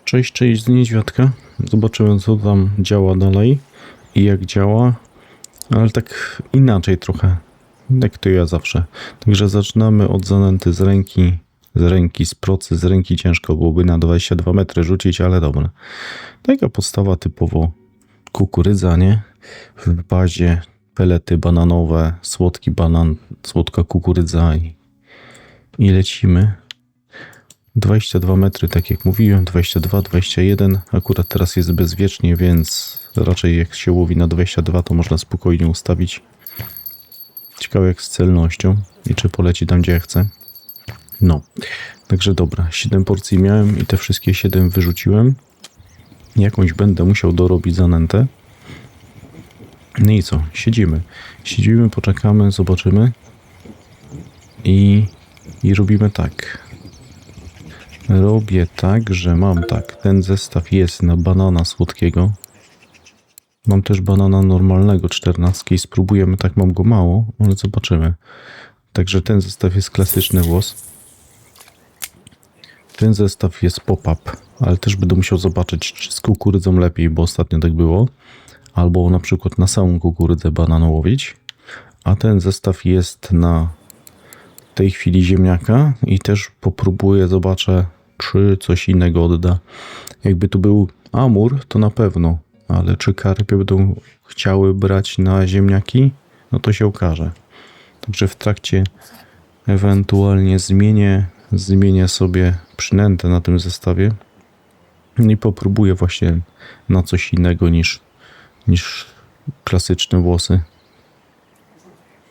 Cześć z niedźwiadka. Zobaczymy, co tam działa dalej i jak działa, ale tak inaczej trochę, jak to ja zawsze. Także zaczynamy od zanęty z ręki, z procy, z ręki ciężko byłoby na 22 metry rzucić, ale dobra. Taka podstawa typowo kukurydza, nie? W bazie pelety bananowe, słodki banan, słodka kukurydza i lecimy. 22 metry, tak jak mówiłem, 22, 21. Akurat teraz jest bezwiecznie, więc raczej jak się łowi na 22, to można spokojnie ustawić. Ciekawe jak z celnością i czy poleci tam, gdzie ja chcę. No, także dobra, 7 porcji miałem i te wszystkie 7 wyrzuciłem. Jakąś będę musiał dorobić zanętę. No i co? Siedzimy, poczekamy, zobaczymy. I robimy tak. Robię tak, że mam tak. Ten zestaw jest na banana słodkiego. Mam też banana normalnego 14. Spróbujemy, tak mam go mało, ale zobaczymy. Także ten zestaw jest klasyczny włos. Ten zestaw jest pop-up, ale też będę musiał zobaczyć, czy z kukurydzą lepiej, bo ostatnio tak było. Albo na przykład na samą kukurydzę banana łowić. A ten zestaw jest na w tej chwili ziemniaka i też popróbuję, zobaczę, czy coś innego odda. Jakby tu był amur, to na pewno, ale czy karpie będą chciały brać na ziemniaki, no to się okaże. Także w trakcie ewentualnie zmienię sobie przynętę na tym zestawie i popróbuję właśnie na coś innego niż klasyczne włosy.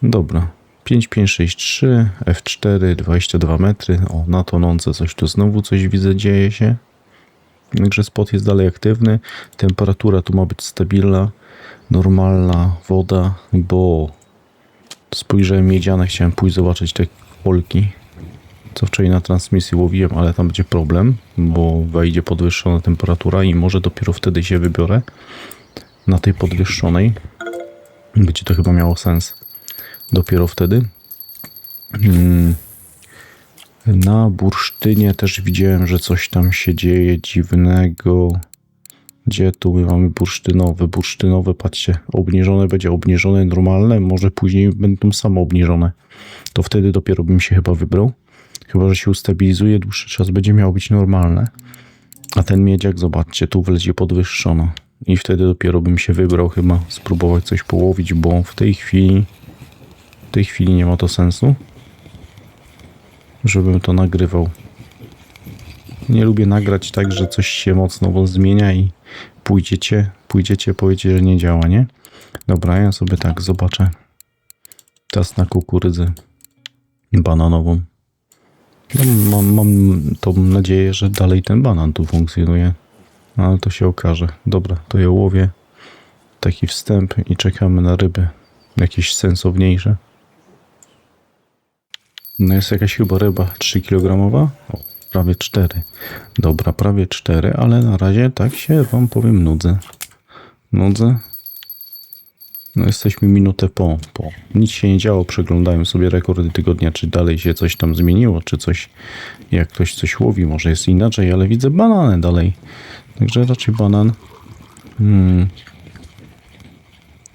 Dobra. 5563, F4, 22 metry. O, na tonące coś tu znowu coś widzę, dzieje się. Także spot jest dalej aktywny. Temperatura tu ma być stabilna, normalna woda, bo spojrzałem miedziane, chciałem pójść zobaczyć te polki, co wczoraj na transmisji łowiłem, ale tam będzie problem, bo wejdzie podwyższona temperatura i może dopiero wtedy się wybiorę na tej podwyższonej. Będzie to chyba miało sens. Dopiero wtedy. Na bursztynie też widziałem, że coś tam się dzieje dziwnego. Gdzie tu my mamy bursztynowe, patrzcie, obniżone będzie obniżone, normalne, może później będą samo obniżone. To wtedy dopiero bym się chyba wybrał. Chyba że się ustabilizuje, dłuższy czas będzie miało być normalne. A ten miedziak, zobaczcie, tu wlecie podwyższono. I wtedy dopiero bym się wybrał chyba spróbować coś połowić, bo w tej chwili nie ma to sensu, żebym to nagrywał. Nie lubię nagrać tak, że coś się mocno zmienia i pójdziecie, powiecie, że nie działa, nie? Dobra, ja sobie tak zobaczę. Teraz na kukurydzę bananową. No, mam tą nadzieję, że dalej ten banan tu funkcjonuje. Ale to się okaże. Dobra, to ja łowię. Taki wstęp i czekamy na ryby. Jakieś sensowniejsze. No jest jakaś chyba ryba 3 kg. O, prawie 4. Dobra, prawie 4, ale na razie tak się wam powiem nudzę. No jesteśmy minutę po. Nic się nie działo, przeglądałem sobie rekordy tygodnia, czy dalej się coś tam zmieniło, czy coś, jak ktoś coś łowi, może jest inaczej, ale widzę banany dalej. Także raczej banan.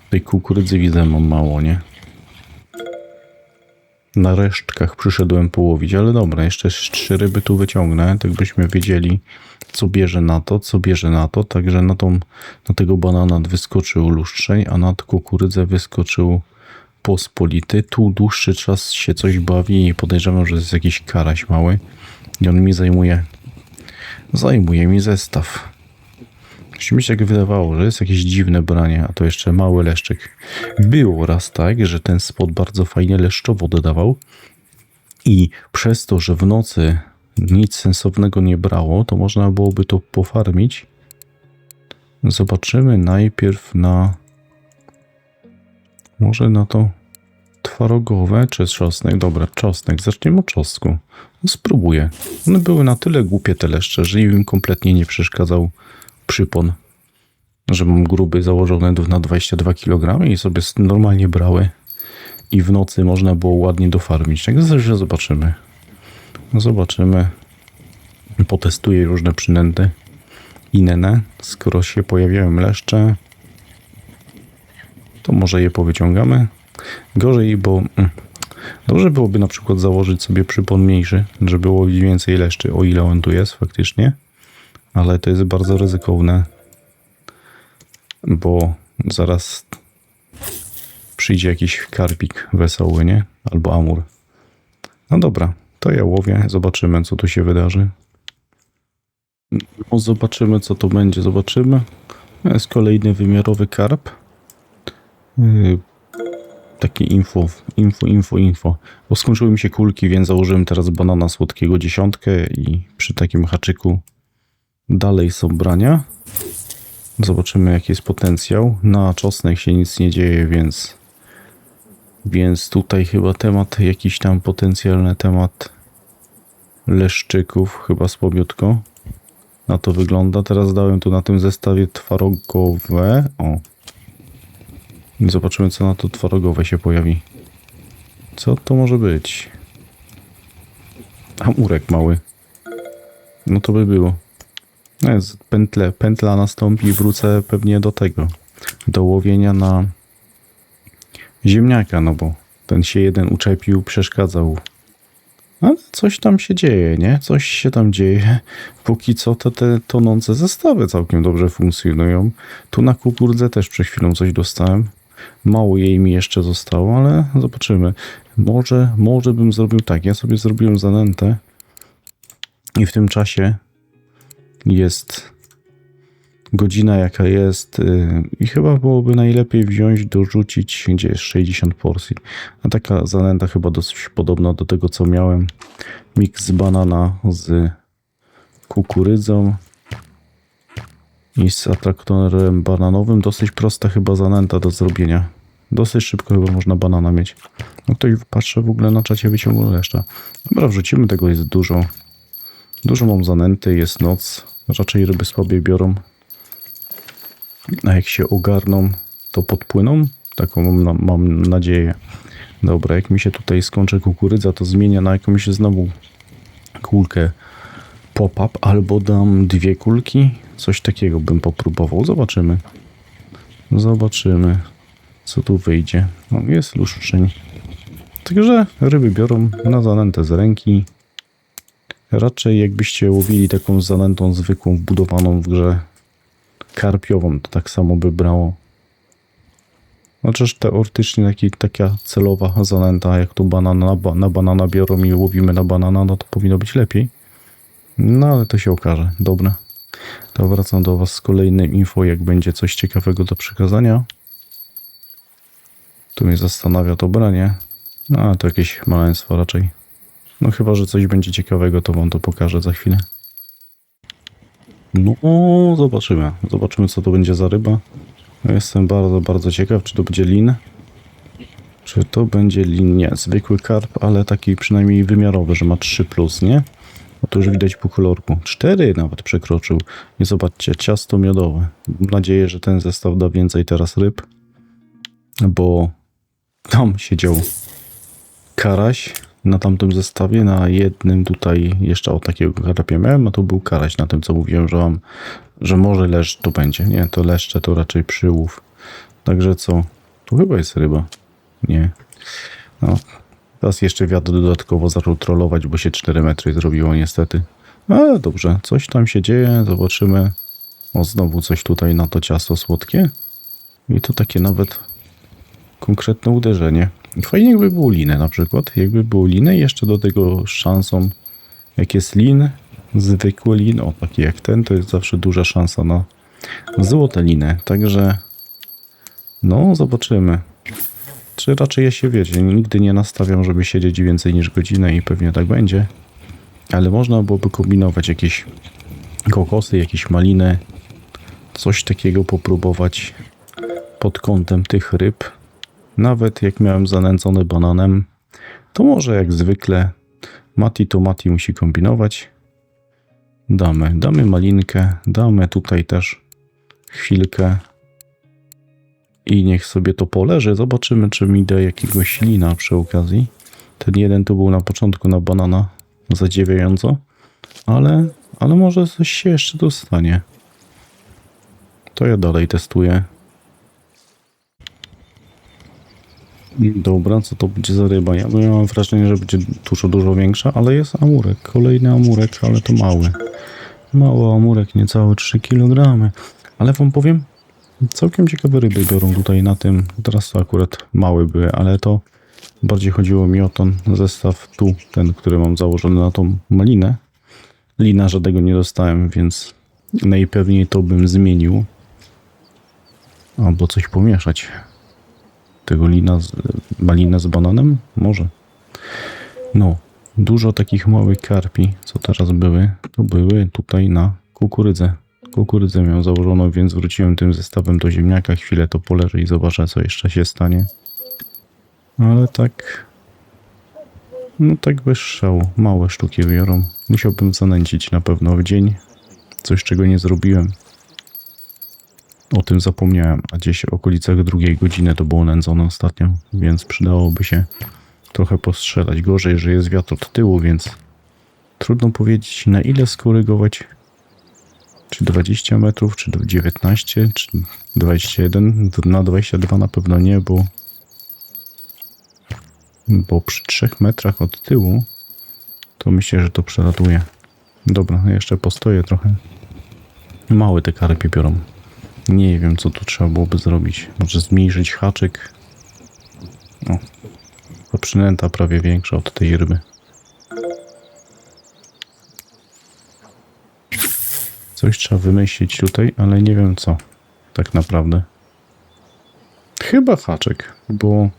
Tej kukurydzy widzę, mam mało, nie? Na resztkach przyszedłem połowić, ale dobra, jeszcze 3 ryby tu wyciągnę, tak byśmy wiedzieli, co bierze na to, także na tego banana wyskoczył lustrzej, a na kukurydzę wyskoczył pospolity. Tu dłuższy czas się coś bawi i podejrzewam, że jest jakiś karaś mały i on mi zajmuje mi zestaw. Mi się tak wydawało, że jest jakieś dziwne branie, a to jeszcze mały leszczyk. Było raz tak, że ten spot bardzo fajnie leszczowo dodawał i przez to, że w nocy nic sensownego nie brało, to można byłoby to pofarmić. Zobaczymy najpierw może na to twarogowe czy czosnek. Dobra, czosnek. Zaczniemy od czosnku. No, spróbuję. One były na tyle głupie te leszcze, że im kompletnie nie przeszkadzał przypon, że mam gruby założony na 22 kg i sobie normalnie brały i w nocy można było ładnie dofarmić. Tak zresztą zobaczymy. Potestuję różne przynęty. inne. Skoro się pojawiają leszcze, to może je powyciągamy. Gorzej, bo dobrze byłoby na przykład założyć sobie przypon mniejszy, żeby było więcej leszczy, o ile on tu jest faktycznie. Ale to jest bardzo ryzykowne, bo zaraz przyjdzie jakiś karpik wesoły, nie? Albo amur. No dobra, to ja łowię, zobaczymy, co tu się wydarzy. No, zobaczymy, co to będzie, zobaczymy. Jest kolejny wymiarowy karp. Taki info. Bo skończyły mi się kulki, więc założyłem teraz banana słodkiego 10 i przy takim haczyku dalej są brania. Zobaczymy, jaki jest potencjał. Na czosnek się nic nie dzieje, więc tutaj chyba temat, jakiś tam potencjalny temat leszczyków, chyba słabiutko. Na to wygląda. Teraz dałem tu na tym zestawie twarogowe. O. I zobaczymy, co na to twarogowe się pojawi. Co to może być? Amurek mały. No to by było. Pętla nastąpi i wrócę pewnie do tego. Do łowienia na ziemniaka, no bo ten się jeden uczepił, przeszkadzał. Ale coś tam się dzieje, nie? Coś się tam dzieje. Póki co te tonące zestawy całkiem dobrze funkcjonują. Tu na kukurydze też przed chwilą coś dostałem. Mało jej mi jeszcze zostało, ale zobaczymy. Może bym zrobił tak. Ja sobie zrobiłem zanętę i w tym czasie jest godzina jaka jest i chyba byłoby najlepiej wziąć, dorzucić, gdzie jest 60 porcji. A taka zanęta chyba dosyć podobna do tego, co miałem. Miks banana z kukurydzą i z atraktorem bananowym. Dosyć prosta chyba zanęta do zrobienia. Dosyć szybko chyba można banana mieć. No ktoś patrzę w ogóle na czacie, wyciągnął leszcza. Dobra, wrzucimy tego, jest dużo. Dużo mam zanęty, jest noc. Raczej ryby słabiej biorą. A jak się ogarną, to podpłyną. Taką mam nadzieję. Dobra, jak mi się tutaj skończy kukurydza, to zmienię na jakąś znowu kulkę pop-up. Albo dam 2 kulki. Coś takiego bym popróbował. Zobaczymy. Zobaczymy, co tu wyjdzie. No, jest luszczeń. Także ryby biorą na zanętę z ręki. Raczej jakbyście łowili taką zanętą zwykłą, wbudowaną w grze karpiową, to tak samo by brało. Chociaż teoretycznie taka celowa zanęta, jak tu na banana biorą i łowimy na banana, no to powinno być lepiej. No ale to się okaże. Dobra. To wracam do Was z kolejnym info, jak będzie coś ciekawego do przekazania. Tu mnie zastanawia to branie. No to jakieś maleństwo raczej. No chyba, że coś będzie ciekawego, to Wam to pokażę za chwilę. No, zobaczymy. Zobaczymy, co to będzie za ryba. Jestem bardzo, bardzo ciekaw, czy to będzie lin. Czy to będzie lin? Nie, zwykły karp, ale taki przynajmniej wymiarowy, że ma 3+, nie? No to już widać po kolorku. 4 nawet przekroczył. I zobaczcie, ciasto miodowe. Mam nadzieję, że ten zestaw da więcej teraz ryb. Bo tam siedział karaś na tamtym zestawie. Na jednym tutaj jeszcze o takiego karpia miałem, a to był karaś na tym, co mówiłem, że może leszcz to będzie. Nie, to leszcze to raczej przyłów. Także co? Tu chyba jest ryba. Nie. No. Teraz jeszcze wiatr dodatkowo zaczął trollować, bo się 4 metry zrobiło niestety. Ale dobrze, coś tam się dzieje, zobaczymy. O, znowu coś tutaj na to ciasto słodkie. I to takie nawet konkretne uderzenie. Fajnie jakby było linę na przykład. Jakby było linę i jeszcze do tego szansą, jak jest lin, zwykły lin, o taki jak ten, to jest zawsze duża szansa na złote liny. Także no zobaczymy. Czy raczej ja się, wiecie, nigdy nie nastawiam, żeby siedzieć więcej niż godzinę i pewnie tak będzie. Ale można byłoby kombinować jakieś kokosy, jakieś maliny. Coś takiego popróbować pod kątem tych ryb. Nawet jak miałem zanęcony bananem, to może jak zwykle Mati to Mati musi kombinować. Damy malinkę, damy tutaj też chwilkę. I niech sobie to poleży. Zobaczymy, czy mi da jakiegoś lina przy okazji. Ten jeden tu był na początku na banana zadziwiająco. Ale może coś się jeszcze dostanie. To ja dalej testuję. Dobra, co to będzie za ryba? Ja mam wrażenie, że będzie dużo większa, ale jest amurek. Kolejny amurek, ale to mały. Mały amurek, niecałe 3 kg. Ale wam powiem, całkiem ciekawe ryby biorą tutaj na tym. Teraz to akurat małe były, ale to bardziej chodziło mi o ten zestaw tu, ten, który mam założony na tą malinę. Lina żadnego nie dostałem, więc najpewniej to bym zmienił. Albo coś pomieszać. Tego malinę z bananem? Może. No, dużo takich małych karpi, co teraz były, to były tutaj na kukurydzę. Kukurydzę miałem założoną, więc wróciłem tym zestawem do ziemniaka. Chwilę to poleżę i zobaczę, co jeszcze się stanie. Ale tak... No tak bez szału. Małe sztuki biorą. Musiałbym zanęcić na pewno w dzień. Coś, czego nie zrobiłem. O tym zapomniałem, a gdzieś w okolicach 2 godziny to było nędzone ostatnio, więc przydałoby się trochę postrzelać. Gorzej, że jest wiatr od tyłu, więc trudno powiedzieć, na ile skorygować. Czy 20 metrów, czy 19, czy 21. Na 22 na pewno nie, bo przy 3 metrach od tyłu to myślę, że to przelatuje. Dobra, jeszcze postoję trochę. Małe te karpie biorą. Nie wiem, co tu trzeba byłoby zrobić. Może zmniejszyć haczyk. O, ta przynęta prawie większa od tej ryby. Coś trzeba wymyślić tutaj, ale nie wiem co. Tak naprawdę. Chyba haczyk, bo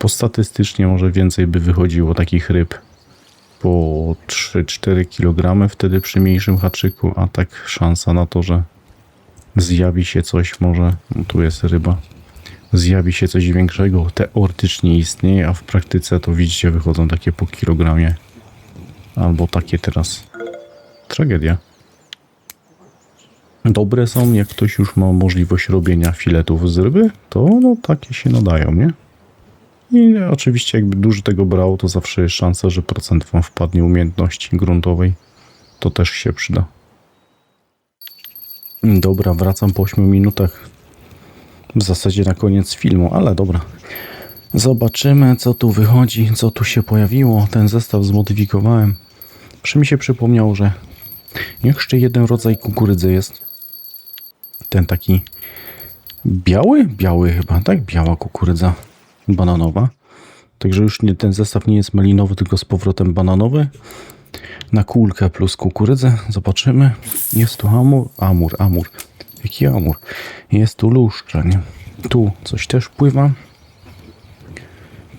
statystycznie może więcej by wychodziło takich ryb. Po 3-4 kg wtedy przy mniejszym haczyku, a tak szansa na to, że zjawi się coś może, no tu jest ryba, zjawi się coś większego, teoretycznie istnieje, a w praktyce to widzicie wychodzą takie po kilogramie. Albo takie teraz. Tragedia. Dobre są, jak ktoś już ma możliwość robienia filetów z ryby, to no takie się nadają, nie? I oczywiście jakby dużo tego brał, to zawsze jest szansa, że procent wam wpadnie umiejętności gruntowej. To też się przyda. Dobra, wracam po 8 minutach. W zasadzie na koniec filmu, ale dobra. Zobaczymy, co tu wychodzi, co tu się pojawiło. Ten zestaw zmodyfikowałem. Przy mi się przypomniało, że jeszcze jeden rodzaj kukurydzy jest. Ten taki biały? Biały chyba, tak? Biała kukurydza bananowa. Także już nie, ten zestaw nie jest malinowy, tylko z powrotem bananowy. Na kulkę plus kukurydzę. Zobaczymy. Jest tu amur. Jaki amur? Jest tu luszcza, nie? Tu coś też pływa.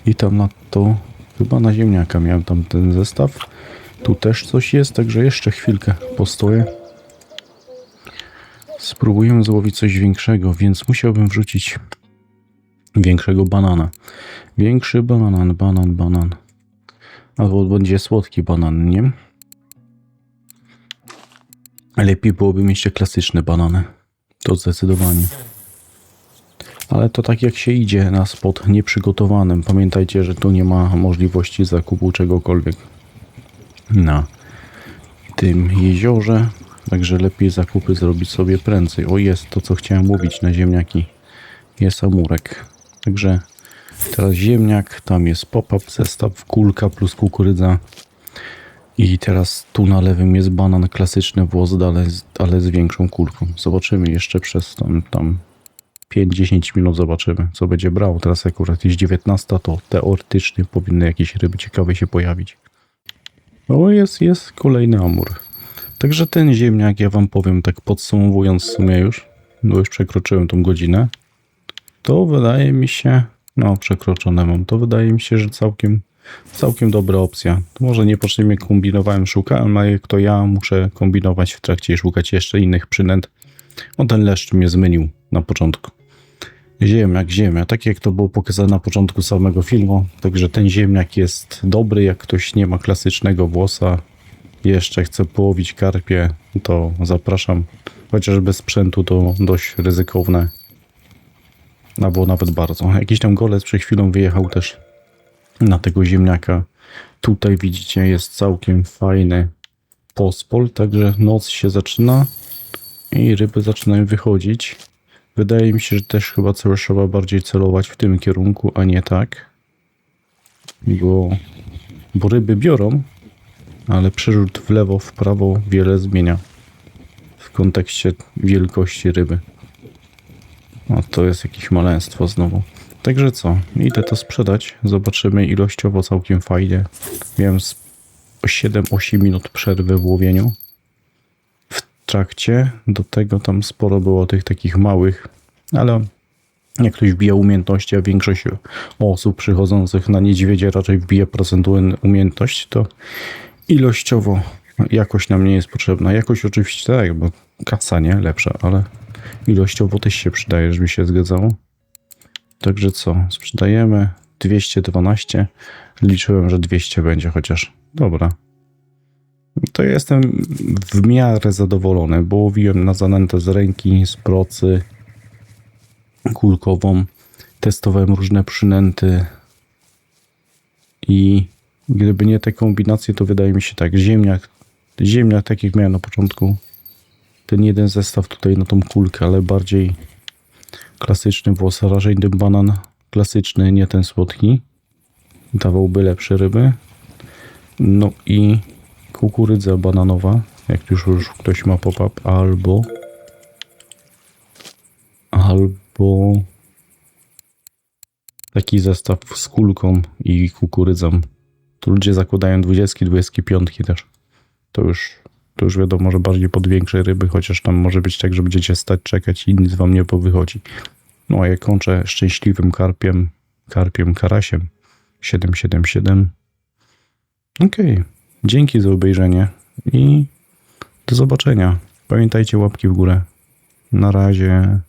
I tam na to, chyba na ziemniaka miałem tam ten zestaw. Tu też coś jest, także jeszcze chwilkę postoję. Spróbujemy złowić coś większego, więc musiałbym wrzucić większego banana. Większy banan. Albo będzie słodki banan, nie? Lepiej byłoby mieć te klasyczne banany. To zdecydowanie. Ale to tak jak się idzie na spot nieprzygotowanym. Pamiętajcie, że tu nie ma możliwości zakupu czegokolwiek na tym jeziorze. Także lepiej zakupy zrobić sobie prędzej. O, jest to, co chciałem mówić na ziemniaki. Jest amurek. Także teraz ziemniak, tam jest pop-up zestaw, kulka plus kukurydza. I teraz tu na lewym jest banan klasyczny włos, ale z większą kulką. Zobaczymy jeszcze przez tam 5-10 minut zobaczymy, co będzie brało. Teraz akurat jest 19, to teoretycznie powinny jakieś ryby ciekawe się pojawić. O, jest kolejny amur. Także ten ziemniak, ja wam powiem tak podsumowując w sumie już, bo już przekroczyłem tą godzinę, to wydaje mi się, no przekroczone mam, to wydaje mi się, że całkiem dobra opcja. Może niepotrzebnie kombinowałem, szukałem, a jak to ja muszę kombinować w trakcie i szukać jeszcze innych przynęt. O, ten leszcz mnie zmylił na początku. Ziemniak, tak jak to było pokazane na początku samego filmu. Także ten ziemniak jest dobry, jak ktoś nie ma klasycznego włosa, jeszcze chce połowić karpie, to zapraszam. Chociaż bez sprzętu to dość ryzykowne. Albo nawet bardzo. Jakiś tam golec przed chwilą wyjechał też na tego ziemniaka. Tutaj widzicie, jest całkiem fajny pospol, także noc się zaczyna I ryby zaczynają wychodzić. Wydaje mi się, że też chyba trzeba bardziej celować w tym kierunku, a nie tak. Bo ryby biorą, ale przerzut w lewo, w prawo wiele zmienia. W kontekście wielkości ryby. A to jest jakieś maleństwo znowu. Także co? Idę to sprzedać. Zobaczymy ilościowo całkiem fajnie. Miałem 7-8 minut przerwy w łowieniu. W trakcie do tego tam sporo było tych takich małych, ale jak ktoś wbija umiejętności, a większość osób przychodzących na niedźwiedzie raczej wbija procentualną umiejętność, to ilościowo jakość nam nie jest potrzebna. Jakość oczywiście tak, bo kasa nie lepsza, ale ilościowo też się przydaje, żeby się zgadzało. Także co? Sprzedajemy 212. Liczyłem, że 200 będzie chociaż. Dobra. To jestem w miarę zadowolony, bo łowiłem na zanętę z ręki, z procy, kulkową. Testowałem różne przynęty. I gdyby nie te kombinacje, to wydaje mi się tak. Ziemniak tak jak miałem na początku. Ten jeden zestaw tutaj na tą kulkę, ale bardziej klasyczny włosarażejny banan. Klasyczny, nie ten słodki. Dawałby lepsze ryby. No i kukurydza bananowa. Jak już ktoś ma pop-up. Albo taki zestaw z kulką i kukurydzą. Tu ludzie zakładają 20, 25 też. To już wiadomo, że bardziej pod większe ryby, chociaż tam może być tak, że będziecie stać czekać i nic wam nie powychodzi. No a ja kończę szczęśliwym karasiem 777. Okej. Dzięki za obejrzenie i do zobaczenia. Pamiętajcie, łapki w górę. Na razie.